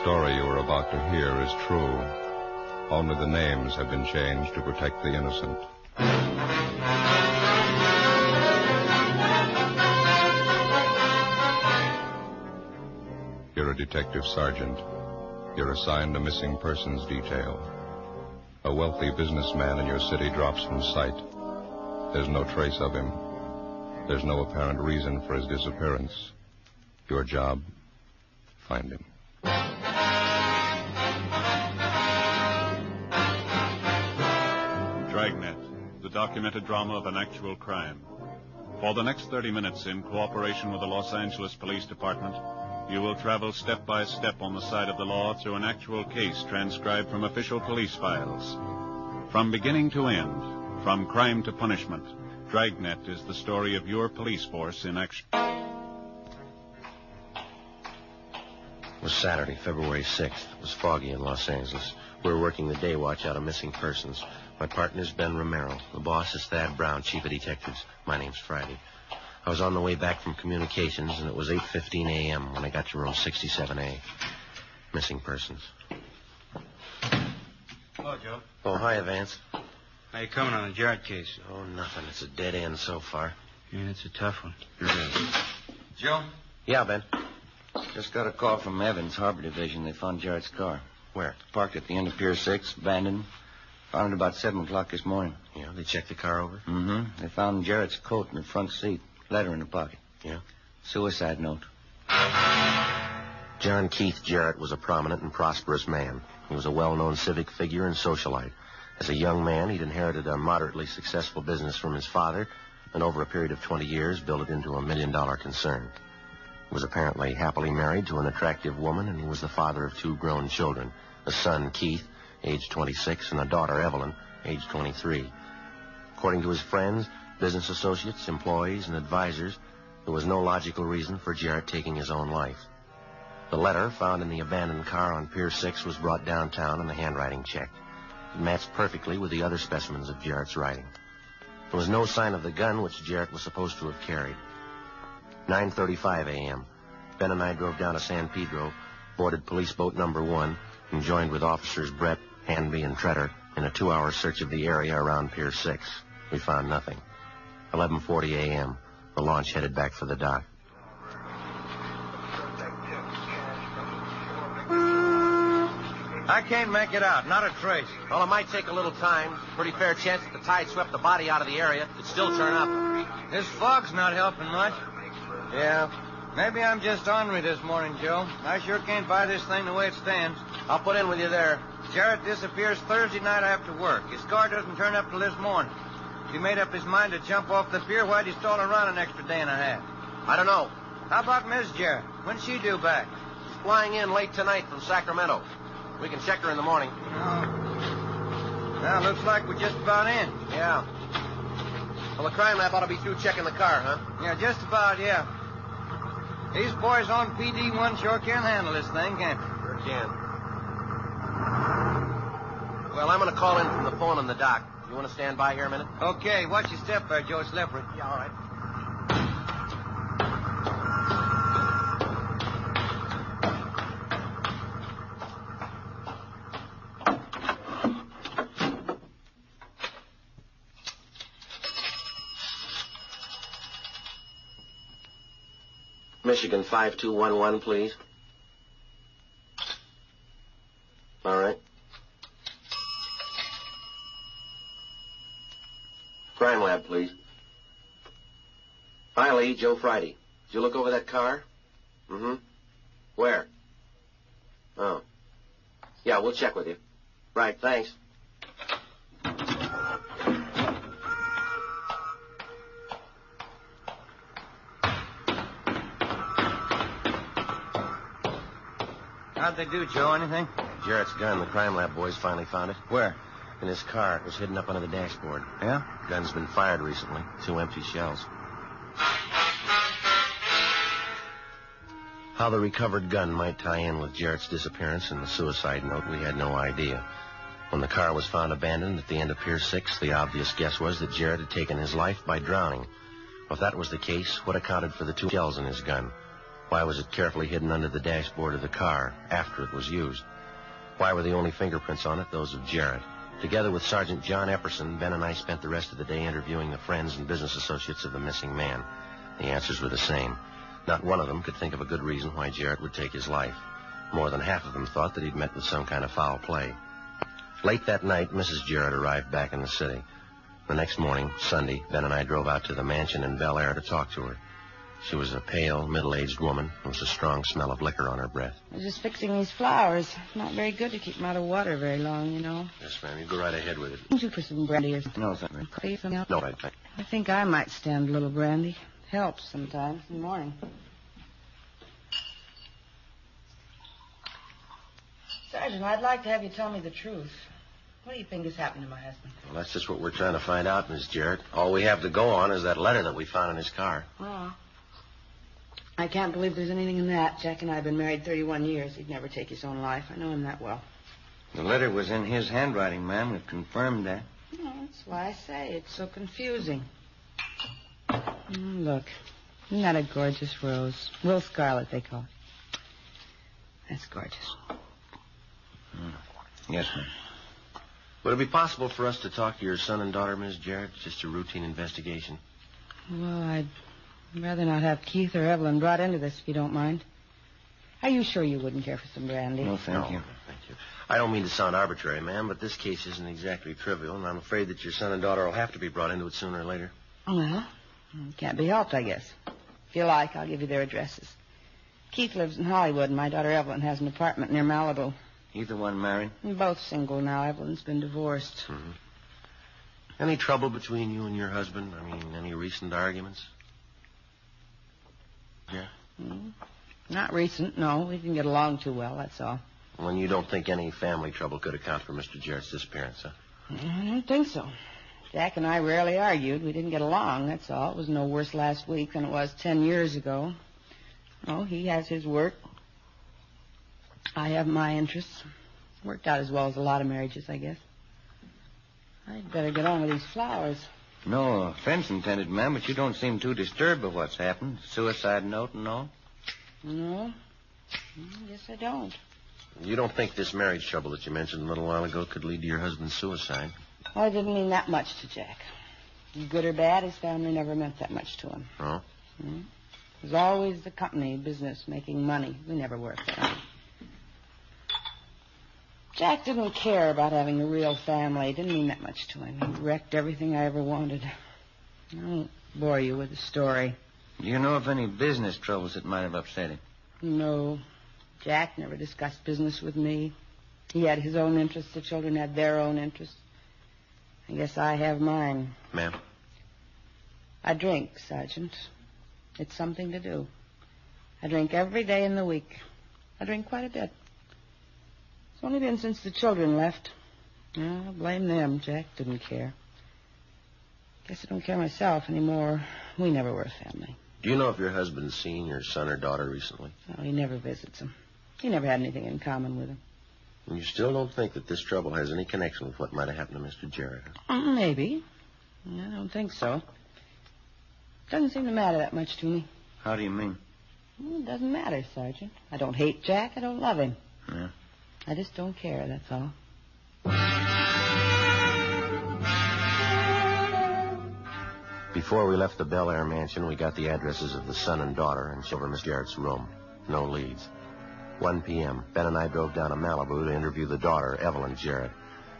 story you are about to hear is true. Only the names have been changed to protect the innocent. You're a detective sergeant. You're assigned a missing persons detail. A wealthy businessman in your city drops from sight. There's no trace of him. There's no apparent reason for his disappearance. Your job, find him. Dragnet, the documented drama of an actual crime. For the next 30 minutes, in cooperation with the Los Angeles Police Department, you will travel step by step on the side of the law through an actual case transcribed from official police files. From beginning to end, from crime to punishment, Dragnet is the story of your police force in action. It was Saturday, February 6th. It was foggy in Los Angeles. We were working the day watch out of missing persons. My partner's Ben Romero. The boss is Thad Brown, chief of detectives. My name's Friday. I was on the way back from communications, and it was 8:15 a.m. when I got to room 67A. Missing persons. Hello, Joe. Oh, hi, Vance. How you coming on the Jarrett case? Oh, nothing. It's a dead end so far. Yeah, it's a tough one. Joe? Yeah, Ben. Just got a call from Evans, Harbor Division. They found Jarrett's car. Where? Parked at the end of Pier 6, abandoned. Found it about 7 o'clock this morning. Yeah, they checked the car over? Mm-hmm. They found Jarrett's coat in the front seat. Letter in the pocket. Yeah? Suicide note. John Keith Jarrett was a prominent and prosperous man. He was a well-known civic figure and socialite. As a young man, he'd inherited a moderately successful business from his father, and over a period of 20 years, built it into $1 million concern. He was apparently happily married to an attractive woman, and he was the father of 2 grown children, a son, Keith, age 26, and a daughter, Evelyn, age 23. According to his friends, business associates, employees, and advisors, there was no logical reason for Jarrett taking his own life. The letter found in the abandoned car on Pier 6 was brought downtown and the handwriting checked. It matched perfectly with the other specimens of Jarrett's writing. There was no sign of the gun which Jarrett was supposed to have carried. 9:35 a.m. Ben and I drove down to San Pedro, boarded police boat number 1, and joined with officers Brett, Hanby, and Tretter in a 2-hour search of the area around Pier 6. We found nothing. 11:40 a.m. The launch headed back for the dock. I can't make it out. Not a trace. Well, it might take a little time. Pretty fair chance that the tide swept the body out of the area. It'd still turn up. This fog's not helping much. Yeah. Maybe I'm just ornery this morning, Joe. I sure can't buy this thing the way it stands. I'll put in with you there. Jarrett disappears Thursday night after work. His car doesn't turn up till this morning. If he made up his mind to jump off the pier, why'd he stall around an extra day and a half? I don't know. How about Miss Jarrett? When's she due back? She's flying in late tonight from Sacramento. We can check her in the morning. Oh. Well, looks like we're just about in. Yeah. Well, the crime lab ought to be through checking the car, huh? Yeah, just about, yeah. These boys on PD1 sure can handle this thing, can't they? Sure can. Well, I'm going to call in from the phone on the dock. You want to stand by here a minute? Okay, watch your step there, Joe Slippery. Yeah, all right. Michigan 5211, please. All right. Crime lab, please. Hi, Lee. Joe Friday. Did you look over that car? Mm-hmm. Where? Oh. Yeah, we'll check with you. Right, thanks. How'd they do, Joe? Anything? Jarrett's gun. The crime lab boys finally found it. Where? In his car. It was hidden up under the dashboard. Yeah? Gun's been fired recently. 2 empty shells. How the recovered gun might tie in with Jarrett's disappearance and the suicide note, we had no idea. When the car was found abandoned at the end of Pier 6, the obvious guess was that Jarrett had taken his life by drowning. Well, if that was the case, what accounted for the 2 shells in his gun? Why was it carefully hidden under the dashboard of the car after it was used? Why were the only fingerprints on it those of Jarrett? Together with Sergeant John Epperson, Ben and I spent the rest of the day interviewing the friends and business associates of the missing man. The answers were the same. Not one of them could think of a good reason why Jarrett would take his life. More than half of them thought that he'd met with some kind of foul play. Late that night, Mrs. Jarrett arrived back in the city. The next morning, Sunday, Ben and I drove out to the mansion in Bel Air to talk to her. She was a pale, middle-aged woman with a strong smell of liquor on her breath. I was just fixing these flowers. Not very good to keep them out of water very long, you know. Yes, ma'am. You go right ahead with it. Won't you for some brandy or something? No, thank Coffee, something else? No, I think I might stand a little brandy. Helps sometimes in the morning. Sergeant, I'd like to have you tell me the truth. What do you think has happened to my husband? Well, that's just what we're trying to find out, Miss Jarrett. All we have to go on is that letter that we found in his car. Oh. I can't believe there's anything in that. Jack and I have been married 31 years. He'd never take his own life. I know him that well. The letter was in his handwriting, ma'am. We've confirmed that. Oh, that's why I say it's so confusing. Look. Isn't that a gorgeous rose? Will Scarlet, they call it. That's gorgeous. Yes, ma'am. Would it be possible for us to talk to your son and daughter, Miss Jarrett? Just a routine investigation. Well, I'd rather not have Keith or Evelyn brought into this, if you don't mind. Are you sure you wouldn't care for some brandy? No, thank you. Thank you. I don't mean to sound arbitrary, ma'am, but this case isn't exactly trivial, and I'm afraid that your son and daughter will have to be brought into it sooner or later. Well, it can't be helped, I guess. If you like, I'll give you their addresses. Keith lives in Hollywood, and my daughter Evelyn has an apartment near Malibu. Either one married? We're both single now. Evelyn's been divorced. Mm-hmm. Any trouble between you and your husband? I mean, any recent arguments? Yeah? Not recent, no. We didn't get along too well, that's all. Well, and you don't think any family trouble could account for Mr. Jarrett's disappearance, huh? I don't think so. Jack and I rarely argued. We didn't get along, that's all. It was no worse last week than it was 10 years ago. Oh, he has his work. I have my interests. Worked out as well as a lot of marriages, I guess. I'd better get on with these flowers. No offense intended, ma'am, but you don't seem too disturbed by what's happened. Suicide note and all? No? I guess I don't. You don't think this marriage trouble that you mentioned a little while ago could lead to your husband's suicide? Well, it didn't mean that much to Jack. Good or bad, his family never meant that much to him. Oh? It was always the company, business, making money. We never worked for him. Jack didn't care about having a real family. It didn't mean that much to him. He wrecked everything I ever wanted. I won't bore you with the story. Do you know of any business troubles that might have upset him? No. Jack never discussed business with me. He had his own interests. The children had their own interests. I guess I have mine. Ma'am? I drink, Sergeant. It's something to do. I drink every day in the week. I drink quite a bit. It's only been since the children left. I blame them. Jack didn't care. Guess I don't care myself anymore. We never were a family. Do you know if your husband's seen your son or daughter recently? No, he never visits them. He never had anything in common with them. And you still don't think that this trouble has any connection with what might have happened to Mr. Jarrett? Maybe. I don't think so. Doesn't seem to matter that much to me. How do you mean? Well, it doesn't matter, Sergeant. I don't hate Jack. I don't love him. Yeah. I just don't care, that's all. Before we left the Bel Air mansion, we got the addresses of the son and daughter and showed over Miss Jarrett's room. No leads. 1 p.m., Ben and I drove down to Malibu to interview the daughter, Evelyn Jarrett.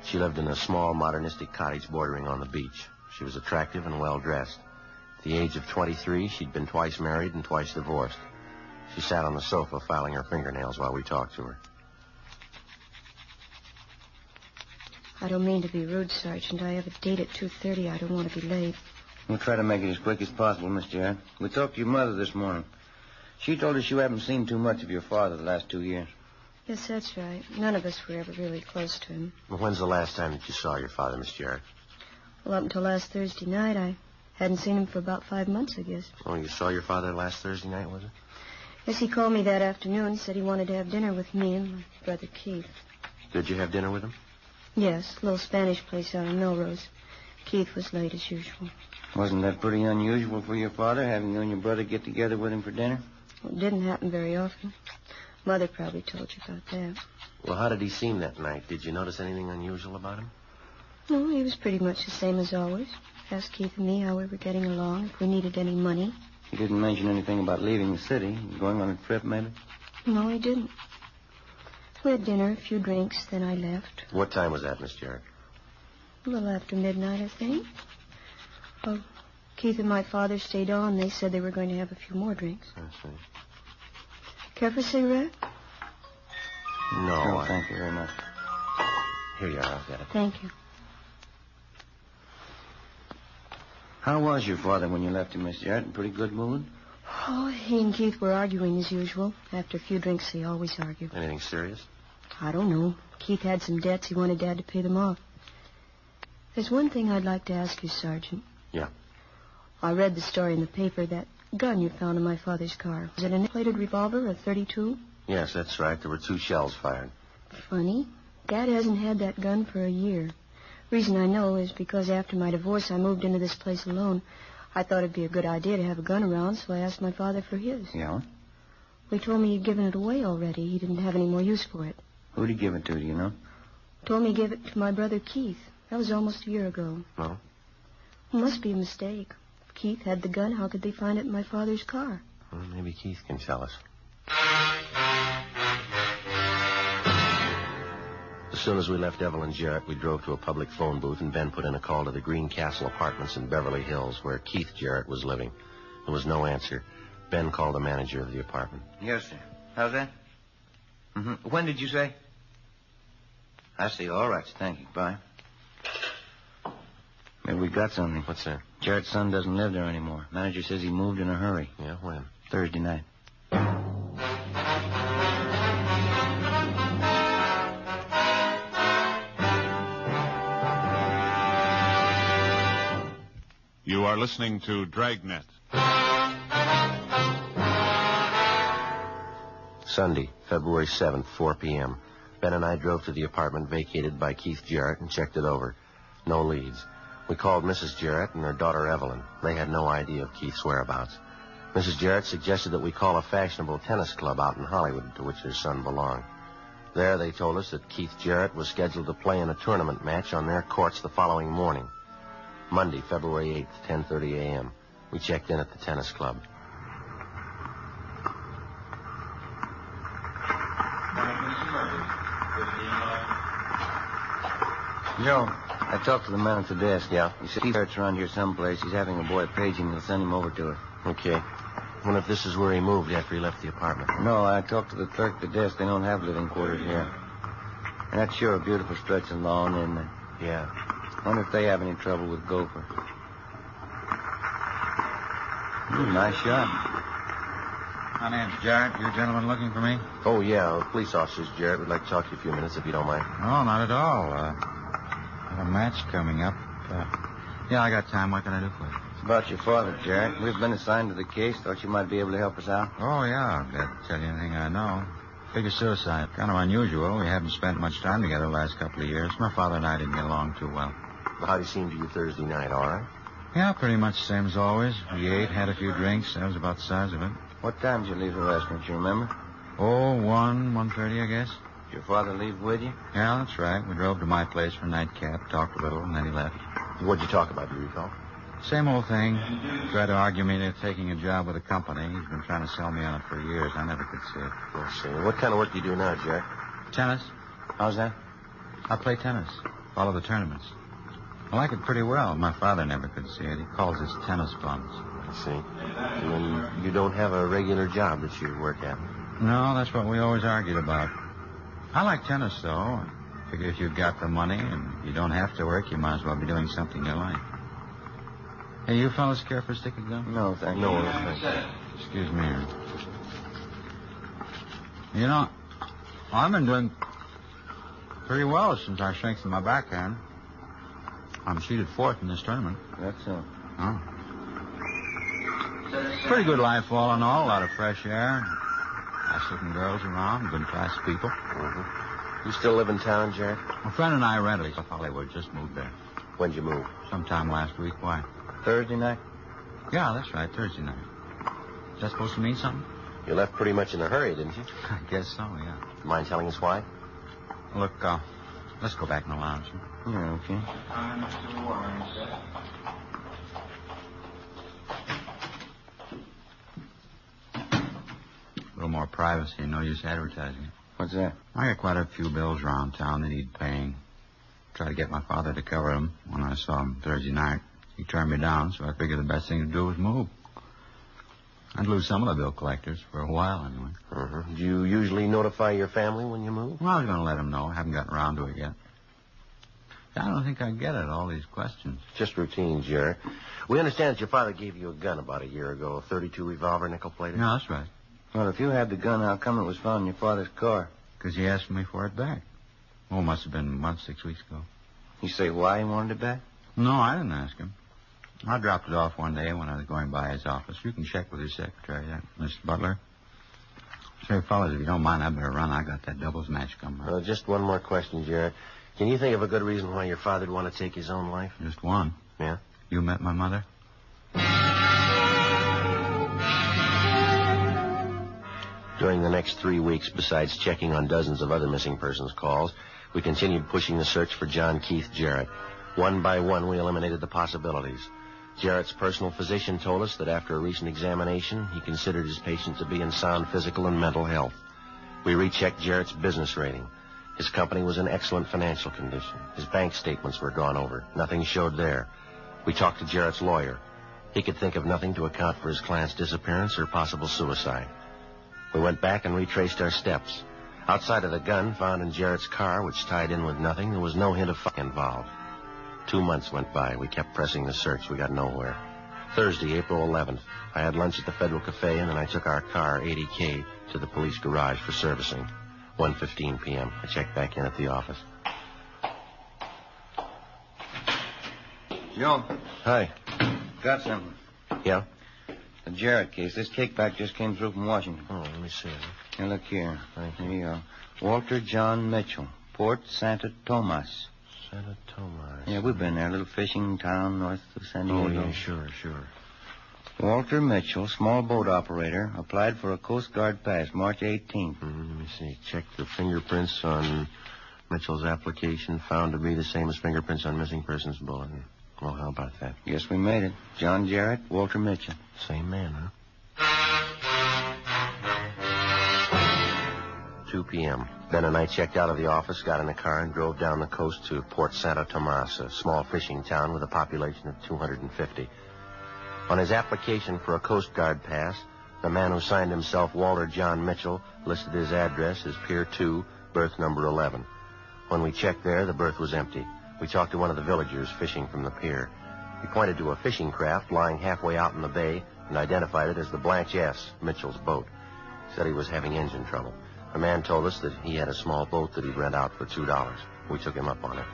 She lived in a small, modernistic cottage bordering on the beach. She was attractive and well-dressed. At the age of 23, she'd been twice married and twice divorced. She sat on the sofa filing her fingernails while we talked to her. I don't mean to be rude, Sergeant. I have a date at 2:30. I don't want to be late. We'll try to make it as quick as possible, Miss Jarrett. We talked to your mother this morning. She told us you haven't seen too much of your father the last 2 years. Yes, that's right. None of us were ever really close to him. Well, when's the last time that you saw your father, Miss Jarrett? Well, up until last Thursday night, I hadn't seen him for about 5 months, I guess. Oh, you saw your father last Thursday night, was it? Yes, he called me that afternoon, said he wanted to have dinner with me and my brother Keith. Did you have dinner with him? Yes, a little Spanish place out on Melrose. Keith was late as usual. Wasn't that pretty unusual for your father, having you and your brother get together with him for dinner? It didn't happen very often. Mother probably told you about that. Well, how did he seem that night? Did you notice anything unusual about him? No, he was pretty much the same as always. Asked Keith and me how we were getting along, if we needed any money. He didn't mention anything about leaving the city, going on a trip, maybe? No, he didn't. We had dinner, a few drinks, then I left. What time was that, Miss Jarrett? A little after midnight, I think. Well, Keith and my father stayed on. They said they were going to have a few more drinks. I see. Care for a cigarette? No, Thank you very much. Here you are. I'll get it. Thank you. How was your father when you left him, Miss Jarrett? In pretty good mood? Oh, he and Keith were arguing as usual. After a few drinks, they always argue. Anything serious? I don't know. Keith had some debts. He wanted Dad to pay them off. There's one thing I'd like to ask you, Sergeant. Yeah. I read the story in the paper, that gun you found in my father's car. Was it an plated revolver, a .32? Yes, that's right. There were 2 shells fired. Funny. Dad hasn't had that gun for a year. Reason I know is because after my divorce, I moved into this place alone. I thought it'd be a good idea to have a gun around, so I asked my father for his. Yeah? Well, he told me he'd given it away already. He didn't have any more use for it. Who'd he give it to, do you know? Told me he gave it to my brother Keith. That was almost a year ago. No? It must be a mistake. If Keith had the gun, how could they find it in my father's car? Well, maybe Keith can tell us. As soon as we left Evelyn Jarrett, we drove to a public phone booth, and Ben put in a call to the Green Castle Apartments in Beverly Hills, where Keith Jarrett was living. There was no answer. Ben called the manager of the apartment. Yes, sir. How's that? Mm-hmm. When did you say? I see. All right, sir. Thank you. Bye. Maybe we got something. What's that? Jarrett's son doesn't live there anymore. Manager says he moved in a hurry. Yeah, when? Thursday night. You are listening to Dragnet. Sunday, February 7th, 4 p.m. Ben and I drove to the apartment vacated by Keith Jarrett and checked it over. No leads. We called Mrs. Jarrett and her daughter Evelyn. They had no idea of Keith's whereabouts. Mrs. Jarrett suggested that we call a fashionable tennis club out in Hollywood to which her son belonged. There they told us that Keith Jarrett was scheduled to play in a tournament match on their courts the following morning. Monday, February 8th, 10:30 a.m. We checked in at the tennis club. Joe, I talked to the man at the desk. Yeah? He said Keith Jarrett's around here someplace. He's having a boy page him. He'll send him over to her. Okay. Wonder if this is where he moved after he left the apartment. No, I talked to the clerk at the desk. They don't have living quarters here. And that's sure a beautiful stretch of lawn, isn't it? Yeah. Wonder if they have any trouble with Gopher. Nice shot. My name's Jarrett. You gentlemen looking for me? Oh, yeah. Police officers, Jarrett. We'd like to talk to you a few minutes if you don't mind. No, not at all. Got a match coming up. Yeah, I got time. What can I do for you? It's about your father, Jarrett. We've been assigned to the case. Thought you might be able to help us out. Oh, yeah. I'll tell you anything I know. Figure suicide. Kind of unusual. We haven't spent much time together the last couple of years. My father and I didn't get along too well. Well, how'd he seem to you Thursday night, all right? Yeah, pretty much the same as always. We ate, had a few drinks. That was about the size of it. What time did you leave the restaurant, you remember? Oh, 1:30, I guess. Did your father leave with you? Yeah, that's right. We drove to my place for a nightcap, talked a little, and then he left. What'd you talk about, do you recall? Same old thing. Tried to argue me into taking a job with a company. He's been trying to sell me on it for years. I never could see it. Let's see. What kind of work do you do now, Jack? Tennis. How's that? I play tennis. Follow the tournaments. I like it pretty well. My father never could see it. He calls it tennis bums. I see. And you don't have a regular job that you work at? No, that's what we always argued about. I like tennis, though. I figure if you've got the money and you don't have to work, you might as well be doing something you like. Hey, you fellas care for a stick of gum? No, thank you. No, thank you. Excuse me. You know, I've been doing pretty well since I strengthened my backhand. I'm seeded fourth in this tournament. That's so. Huh? Pretty good life all in all. A lot of fresh air. Nice-looking girls around. Good-class people. Mm-hmm. You still live in town, Jack? My friend and I rented a Hollywood. Just moved there. When'd you move? Sometime last week. Why? Thursday night? Yeah, that's right. Thursday night. Is that supposed to mean something? You left pretty much in a hurry, didn't you? I guess so, yeah. Mind telling us why? Look, let's go back in the lounge. Yeah, okay. A little more privacy, no use advertising it. What's that? I got quite a few bills around town that need paying. Tried to get my father to cover them when I saw him Thursday night. He turned me down, so I figured the best thing to do was move. I'd lose some of the bill collectors for a while, anyway. Mm-hmm. Do you usually notify your family when you move? Well, I was going to let them know. I haven't gotten around to it yet. I don't think I get it, all these questions. Just routine, Jarrett. We understand that your father gave you a gun about a year ago, a .32 revolver, nickel-plated. No, that's right. Well, if you had the gun, how come it was found in your father's car? Because he asked me for it back. Oh, it must have been a month, 6 weeks ago. You say why he wanted it back? No, I didn't ask him. I dropped it off one day when I was going by his office. You can check with his secretary, Mr. Butler. Say, fellas, if you don't mind, I better run. I got that doubles match coming up. Just one more question, Jarrett. Can you think of a good reason why your father'd want to take his own life? Just one. Yeah? You met my mother? During the next 3 weeks, besides checking on dozens of other missing persons calls, we continued pushing the search for John Keith Jarrett. One by one, we eliminated the possibilities. Jarrett's personal physician told us that after a recent examination, he considered his patient to be in sound physical and mental health. We rechecked Jarrett's business rating. His company was in excellent financial condition. His bank statements were gone over. Nothing showed there. We talked to Jarrett's lawyer. He could think of nothing to account for his client's disappearance or possible suicide. We went back and retraced our steps. Outside of the gun found in Jarrett's car, which tied in with nothing, there was no hint of fire involved. 2 months went by. We kept pressing the search. We got nowhere. Thursday, April 11th, I had lunch at the Federal Cafe, and then I took our car, 80K, to the police garage for servicing. 1:15 p.m. I checked back in at the office. Joe. Hi. Got something. Yeah? The Jarrett case. This kickback just came through from Washington. Oh, let me see it. Here, look here. Thank Here you go. Walter John Mitchell, Port Santa Tomas. Santa Tomas. Yeah, we've been there. A little fishing town north of San Diego. Oh, yeah, sure. Walter Mitchell, small boat operator, applied for a Coast Guard pass March 18th. Let me see. Checked the fingerprints on Mitchell's application. Found to be the same as fingerprints on missing persons bulletin. Well, how about that? Guess we made it. John Jarrett, Walter Mitchell. Same man, huh? 2 p.m. Ben and I checked out of the office, got in a car, and drove down the coast to Port Santa Tomas, a small fishing town with a population of 250. On his application for a Coast Guard pass, the man who signed himself Walter John Mitchell listed his address as Pier 2, berth number 11. When we checked there, the berth was empty. We talked to one of the villagers fishing from the pier. He pointed to a fishing craft lying halfway out in the bay and identified it as the Blanche S., Mitchell's boat. He said he was having engine trouble. The man told us that he had a small boat that he'd rent out for $2. We took him up on it.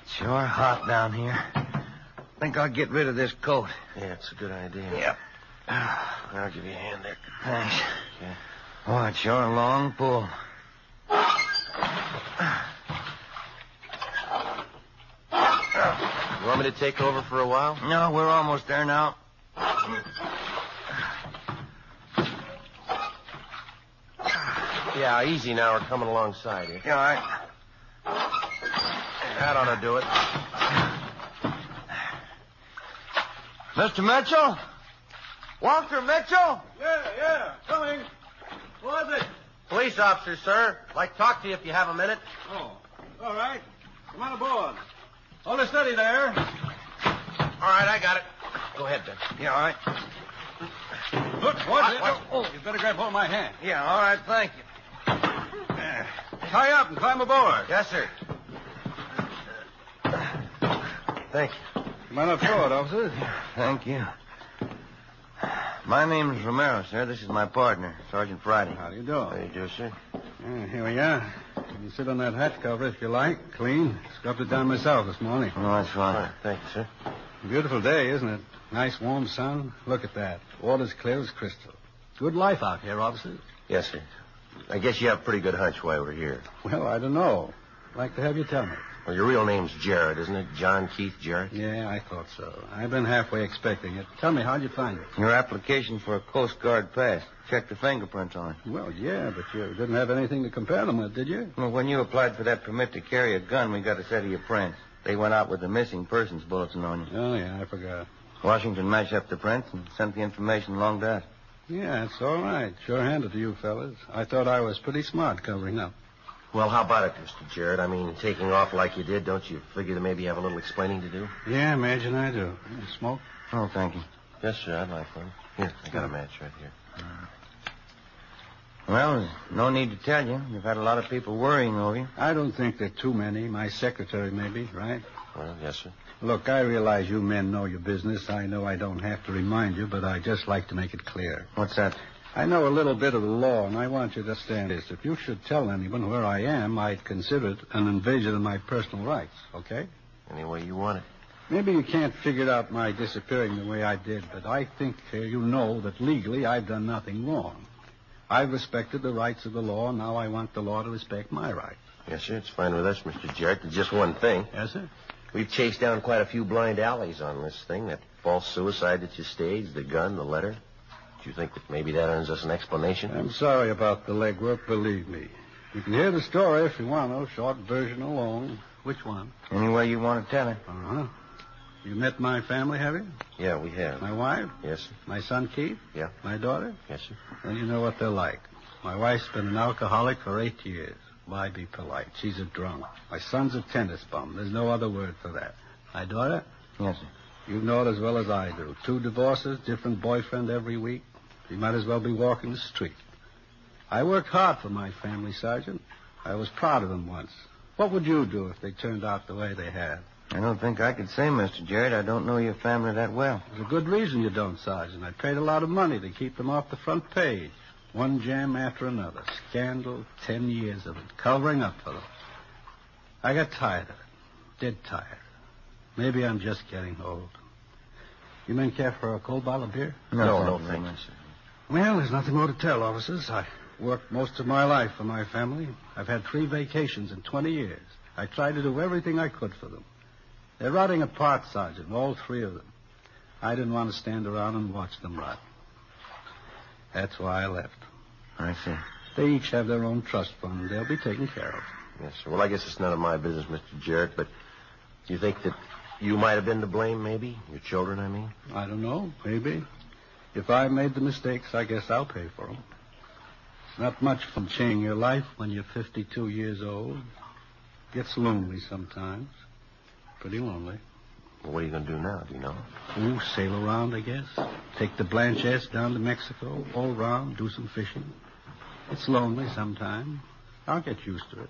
Sure hot down here. Think I'll get rid of this coat. Yeah, it's a good idea. Yep. I'll give you a hand there. Thanks. Okay. Oh, it's sure a long pull. You want me to take over for a while? No, we're almost there now. Yeah, easy now. We're coming alongside here. Yeah, all right. That ought to do it. Mr. Mitchell? Walter Mitchell? Yeah, coming. Who is it? Police officer, sir. I'd like to talk to you if you have a minute. Oh, all right. Come on aboard. Hold it steady there. All right, I got it. Go ahead, Ben. Yeah, all right. Look, watch it. What? Oh, you better grab hold of my hand. Yeah, all right, thank you. Tie up and climb aboard. Yes, sir. Thank you. Come on up forward, officers. Thank you. My name's Romero, sir. This is my partner, Sergeant Friday. How do you do? How do you do, sir? Here we are. You can sit on that hatch cover if you like. Clean. Scrubbed it down myself this morning. Oh, that's fine. Thank you, sir. Beautiful day, isn't it? Nice warm sun. Look at that. Water's clear as crystal. Good life out here, officers. Yes, sir. I guess you have a pretty good hunch why we're here. Well, I don't know. I'd like to have you tell me. Well, your real name's Jarrett, isn't it? John Keith Jarrett? Yeah, I thought so. I've been halfway expecting it. Tell me, how'd you find it? Your application for a Coast Guard pass. Checked the fingerprints on it. Well, yeah, but you didn't have anything to compare them with, did you? Well, when you applied for that permit to carry a gun, we got a set of your prints. They went out with the missing persons bulletin on you. Oh, yeah, I forgot. Washington matched up the prints and sent the information along to us. Yeah, it's all right. Sure handed to you fellas. I thought I was pretty smart covering up. Well, how about it, Mr. Jarrett? I mean, taking off like you did, don't you figure that maybe you have a little explaining to do? Yeah, imagine I do. You smoke? Oh, thank you. Yes, sir, I'd like one. Here, I got a match right here. Well, there's no need to tell you. You've had a lot of people worrying over you. I don't think there are too many. My secretary, maybe, right? Well, yes, sir. Look, I realize you men know your business. I know I don't have to remind you, but I just like to make it clear. What's that? I know a little bit of the law, and I want you to understand this. If you should tell anyone where I am, I'd consider it an invasion of my personal rights, okay? Any way you want it. Maybe you can't figure out my disappearing the way I did, but I think you know that legally I've done nothing wrong. I've respected the rights of the law, and now I want the law to respect my rights. Yes, sir, it's fine with us, Mr. Jarrett. There's just one thing. Yes, sir? We've chased down quite a few blind alleys on this thing. That false suicide that you staged, the gun, the letter. Do you think that maybe that earns us an explanation? I'm sorry about the legwork, believe me. You can hear the story if you want to, short version or long. Which one? Any way you want to tell it. Uh-huh. You met my family, have you? Yeah, we have. My wife? Yes, sir. My son, Keith? Yeah. My daughter? Yes, sir. Well, you know what they're like. My wife's been an alcoholic for 8 years. Why be polite? She's a drunk. My son's a tennis bum. There's no other word for that. My daughter? Yes, sir. You know it as well as I do. 2 divorces, different boyfriend every week. She might as well be walking the street. I worked hard for my family, Sergeant. I was proud of them once. What would you do if they turned out the way they have? I don't think I could say, Mr. Jarrett. I don't know your family that well. There's a good reason you don't, Sergeant. I paid a lot of money to keep them off the front page. One jam after another. Scandal, 10 years of it. Covering up for them. I got tired of it. Dead tired. Maybe I'm just getting old. You men care for a cold bottle of beer? No, thank you, sir. Well, there's nothing more to tell, officers. I worked most of my life for my family. I've had 3 vacations in 20 years. I tried to do everything I could for them. They're rotting apart, Sergeant, all 3 of them. I didn't want to stand around and watch them rot. That's why I left. I see. They each have their own trust fund. They'll be taken care of. Yes, sir. Well, I guess it's none of my business, Mr. Jarrett, but do you think that you might have been to blame, maybe? Your children, I mean? I don't know. Maybe. If I made the mistakes, I guess I'll pay for them. It's not much fun changing your life when you're 52 years old. Gets lonely sometimes. Pretty lonely. Well, what are you going to do now, do you know? Ooh, sail around, I guess. Take the Blanchets down to Mexico, all around, do some fishing. It's lonely sometimes. I'll get used to it.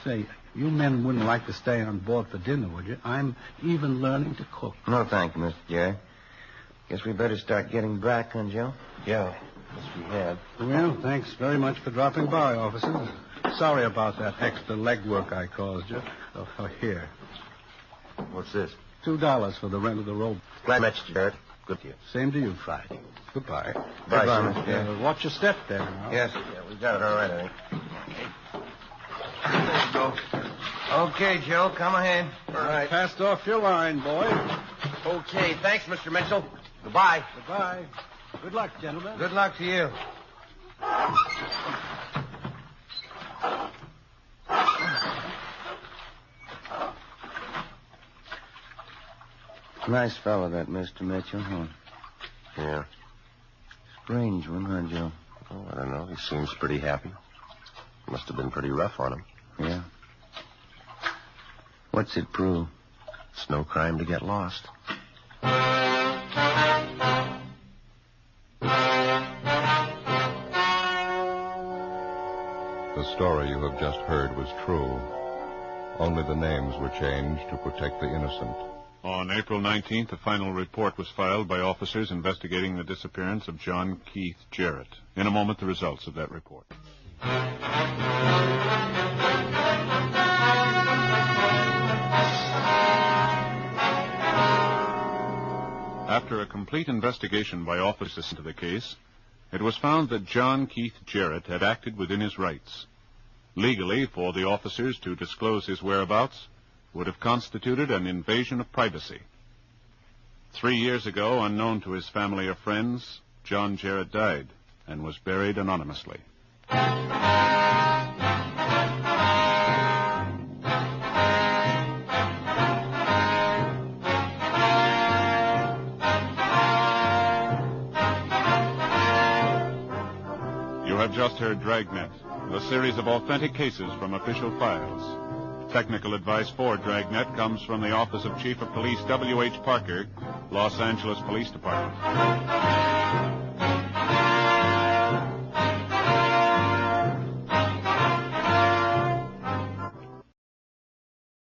Say, you men wouldn't like to stay on board for dinner, would you? I'm even learning to cook. No, thank you, Mr. Jarrett. Guess we better start getting back, huh, Joe? Yeah, yes, we have. Well, thanks very much for dropping by, officers. Sorry about that extra legwork I caused you. Oh, here. What's this? $2 for the rent of the rope. Glad I met you, Jarrett. Good to you. Same to you, Friday. Goodbye. Bye, Goodbye, sir. Mr. Jarrett. Watch your step there now. Yes. Yeah, we got it all right, I think. There you go. Okay, Joe, come ahead. All right. Passed off your line, boy. Okay, thanks, Mr. Mitchell. Goodbye. Goodbye. Good luck, gentlemen. Good luck to you. Nice fellow, that Mr. Mitchell, huh? Yeah. Strange one, huh, Joe? Oh, I don't know. He seems pretty happy. Must have been pretty rough on him. Yeah. What's it prove? It's no crime to get lost. The story you have just heard was true. Only the names were changed to protect the innocent. On April 19th, a final report was filed by officers investigating the disappearance of John Keith Jarrett. In a moment, the results of that report. After a complete investigation by officers into the case, it was found that John Keith Jarrett had acted within his rights. Legally, for the officers to disclose his whereabouts, would have constituted an invasion of privacy. 3 years ago, unknown to his family or friends, John Jarrett died and was buried anonymously. You have just heard Dragnet, a series of authentic cases from official files. Technical advice for Dragnet comes from the Office of Chief of Police W.H. Parker, Los Angeles Police Department.